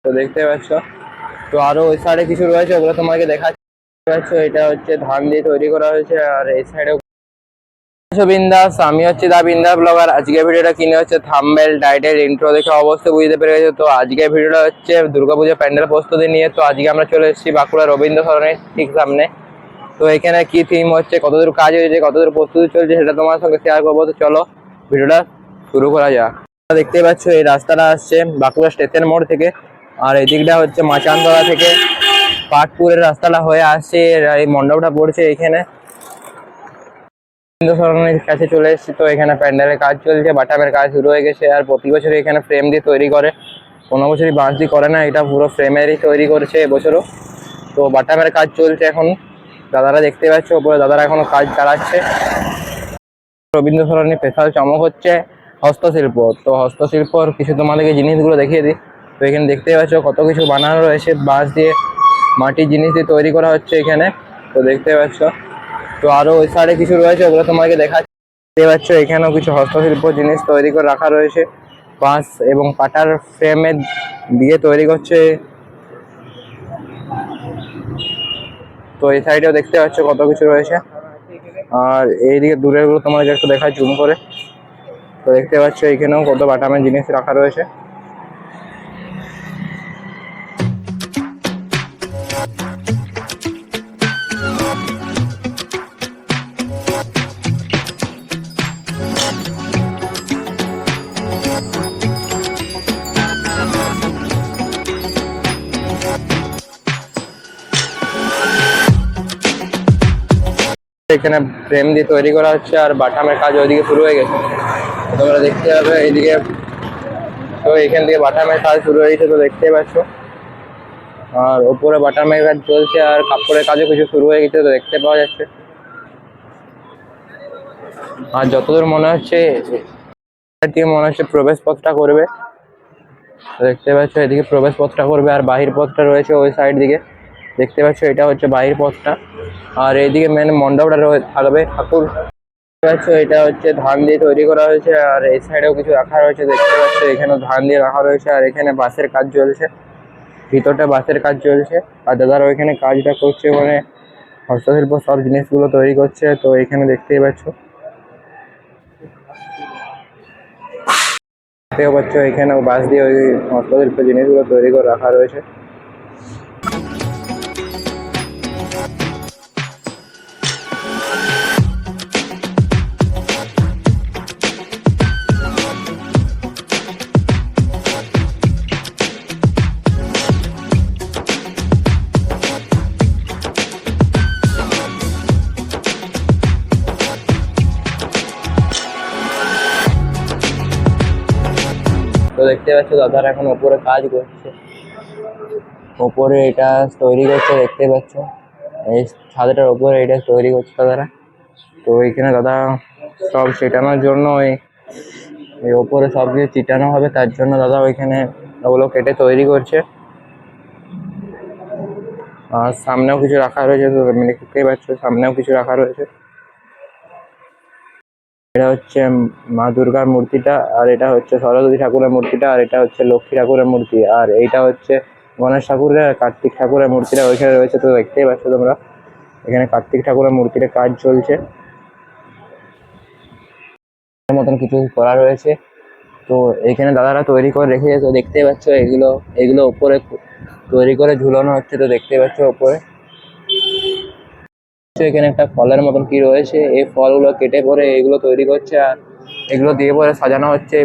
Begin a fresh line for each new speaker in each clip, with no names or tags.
তো দেখতে পাচ্ছ। তো আরো ওই সাইডে কিছু রয়েছে, ওগুলো তোমাকে দেখাচ্ছি পাচ্ছ। এটা হচ্ছে ধান দিয়ে তৈরি করা হয়েছে। আর এই সাইডে বিন্দাস, আমি হচ্ছে দা বিন্দাস ব্লগার। আজকে ভিডিওটা কিনে হচ্ছে থাম্বনেল টাইটেল ইন্ট্রো দেখে অবশ্যই বুঝতে পেরে গেছো। তো আজকে ভিডিওটা হচ্ছে দুর্গাপূজা প্যান্ডেল প্রস্তুতি নিয়ে। তো আজকে আমরা চলে এসেছি বাঁকুড়া রবীন্দ্র সরণির ঠিক সামনে। তো এখানে কি থিম হচ্ছে, কতদূর কাজ হয়েছে, কতদূর প্রস্তুতি চলছে, সেটা তোমার সঙ্গে শেয়ার করবো। তো চলো ভিডিওটা শুরু করা যাক। দেখতে পাচ্ছ এই রাস্তাটা আসছে বাঁকুড়া স্টেশন মোড় থেকে, আর এই দিকটা হচ্ছে মাচানতলা থেকে পাটপুরের রাস্তাটা হয়ে আসছে। এই মণ্ডপটা পড়ছে এখানে সরণির কাছে চলে এসেছি। তো এখানে প্যান্ডেলের কাজ চলছে, বাটামের কাজ শুরু হয়ে গেছে। আর প্রতি বছরই এখানে ফ্রেম দিয়ে তৈরি করে, কোনো বছরই বাঁশ দিয়ে করে না, এটা পুরো ফ্রেমেরই তৈরি করেছে এবছরও। তো বাটামের কাজ চলছে এখন, দাদারা দেখতে পাচ্ছ ওপরে দাদারা এখনো কাজ চালাচ্ছে। রবীন্দ্র সরণির স্পেশাল চমক হচ্ছে হস্তশিল্প। তো হস্তশিল্পর কিছু তোমাদেরকে জিনিসগুলো দেখিয়ে দিই। তো এখানে দেখতে পাচ্ছ কত কিছু বানানো রয়েছে, বাঁশ দিয়ে মাটির জিনিস দিয়ে তৈরি করা হচ্ছে এখানে। তো দেখতে পাচ্ছ। তো আরো ওই সাইডে কিছু রয়েছে, ওগুলো তোমাকে দেখাচ্ছি। দেখতে পাচ্ছ এখানেও কিছু হস্তশিল্প জিনিস তৈরি করে রাখা রয়েছে, বাঁশ এবং পাটার ফ্রেমে দিয়ে তৈরি করছে। তো এই সাইডেও দেখতে পাচ্ছ কত কিছু রয়েছে। আর এইদিকে দূরের গুলো তোমাকে একটু দেখায় জুম করে। তো দেখতে পাচ্ছ এখানেও কত বাটামের জিনিস রাখা রয়েছে। এখানে ফ্রেম দিয়ে তৈরি করা হচ্ছে, আর বাটামের কাজ ওইদিকে শুরু হয়ে গেছে, তোমরা দেখতে পাবে এইদিকে। তো এখান থেকে বাটামের কাজ শুরু হয়ে গেছে, তো দেখতে পাচ্ছ। আর ওপরে বাটামের কাজ চলছে, আর কাপড়ের কাজও কিছু শুরু হয়ে গেছে, তো দেখতে পাওয়া যাচ্ছে। আর যতদূর মনে হচ্ছে প্রবেশ পথটা করবে। দেখতে পাচ্ছ এদিকে প্রবেশ পথটা করবে, আর বাহির পথটা রয়েছে ওই সাইড দিকে। দেখতে পাচ্ছ এটা হচ্ছে বাহির পথটা। আর এইদিকে মেন মণ্ডপটা থাকবে ঠাকুর। দেখতে পাচ্ছ এটা হচ্ছে ধান দিয়ে তৈরি করা হয়েছে, আর এই সাইডেও কিছু রাখা রয়েছে। দেখতে পাচ্ছ এখানেও ধান দিয়ে রাখা রয়েছে, আর এখানে বাঁশের কাজ চলছে, ভিতরটা বাঁশের কাজ চলছে। আর দাদারা ওইখানে কাজটা করছে, মানে হস্তশিল্প সব জিনিসগুলো তৈরি করছে। তো এখানে দেখতেই পাচ্ছ, দেখতেও পাচ্ছ এখানেও বাঁশ দিয়ে ওই হস্তশিল্প জিনিসগুলো তৈরি করে রাখা রয়েছে। তো দেখতে পাচ্ছ দাদারা এখন ওপরে কাজ করছে, ওপরে এটা তৈরি করছে। দেখতে পাচ্ছ এই ছাদটার ওপরে এটা তৈরি করছে দাদারা। তো এইখানে দাদা সব ছেটানোর জন্য এই ওপরে সব কিছু চিটানো হবে, তার জন্য দাদা ওইখানে ওগুলো কেটে তৈরি করছে। আর সামনেও কিছু রাখা রয়েছে, তো দেখতেই পাচ্ছ সামনেও কিছু রাখা রয়েছে। এটা হচ্ছে মা দুর্গার মূর্তিটা, আর এটা হচ্ছে সরস্বতী ঠাকুরের মূর্তিটা, আর এটা হচ্ছে লক্ষ্মী ঠাকুরের মূর্তি, আর এইটা হচ্ছে গণেশ ঠাকুরের, কার্তিক ঠাকুরের মূর্তিটা ওইখানে রয়েছে। তো দেখতেই পাচ্ছ তোমরা এখানে কার্তিক ঠাকুরের মূর্তিটা কাজ চলছে, মতন কিছু করা রয়েছে। তো এখানে দাদারা তৈরি করে রেখেছে। তো দেখতে পাচ্ছ এগুলো এগুলো উপরে তৈরি করে ঝুলানো হচ্ছে। তো দেখতে পাচ্ছ উপরে এখানে একটা ফলের মতন কি রয়েছে, এই ফলগুলো কেটে পরে এগুলো তৈরি করছে, আর এগুলো দিয়ে পরে সাজানো হচ্ছে।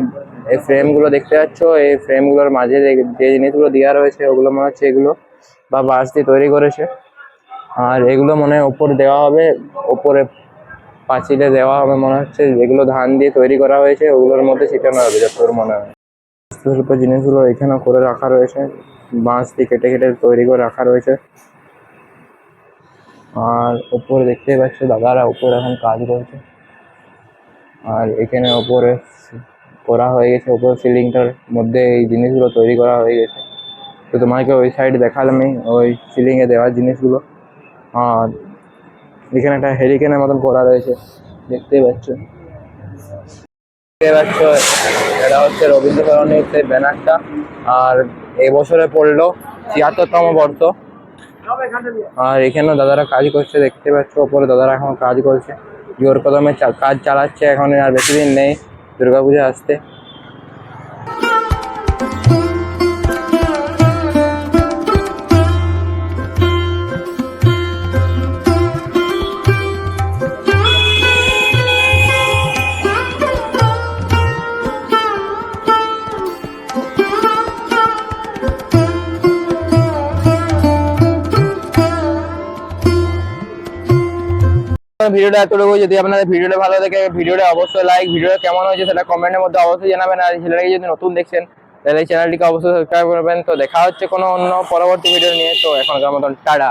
এই ফ্রেম গুলো দেখতে পাচ্ছ, এই ফ্রেম গুলোর মাঝে যে জিনিসগুলো দেওয়া রয়েছে ওগুলো মনে হচ্ছে এগুলো বা বাঁশ দিয়ে তৈরি করেছে। আর এগুলো মনে হয় ওপর দেওয়া হবে, ওপরে পাঁচিলে দেওয়া হবে মনে হচ্ছে। যেগুলো ধান দিয়ে তৈরি করা হয়েছে ওগুলোর মধ্যে ছিটানো হবে যতদূর মনে হয়। হস্তশিল্প জিনিসগুলো এখানেও করে রাখা রয়েছে, বাঁশ দিয়ে কেটে কেটে তৈরি করে রাখা রয়েছে। আর উপরে দেখতেই পাচ্ছ দাদারা উপরে এখন কাজ করছে, আর এখানে উপরে করা হয়ে গেছে, উপরে সিলিংটার মধ্যে এই জিনিসগুলো তৈরি করা হয়ে গেছে। তো তোমাকে ওই সাইড দেখালাম ওই সিলিং এ দেওয়ার জিনিসগুলো। আর এখানে একটা হেরিকেনের মতন করা রয়েছে, দেখতেই পাচ্ছ। দেখতে পাচ্ছ এটা হচ্ছে রবীন্দ্র সরণির সেই ব্যানারটা, আর এবছরে পড়লো ৭৬তম বর্ষ। আর এখানেও দাদারা কাজ করছে, দেখতে পাচ্ছ ওপরে দাদারা এখন কাজ করছে, জোর কদমে কাজ চালাচ্ছে। এখন আর বেশি দিন নেই দুর্গাপূজা আসতে। ভিডিওটা এতটুকু। যদি আপনাদের ভিডিওটা ভালো লাগে ভিডিওটা অবশ্যই লাইক, ভিডিওটা কেমন হয়েছে সেটা কমেন্টের মধ্যে অবশ্যই জানাবেন। আর চ্যানেলটাকে যদি নতুন দেখছেন তাহলে এই চ্যানেলটিকে অবশ্যই সাবস্ক্রাইব করবেন। তো দেখা হচ্ছে কোনো অন্য পরবর্তী ভিডিও নিয়ে। তো এখনকার মতন টাটা।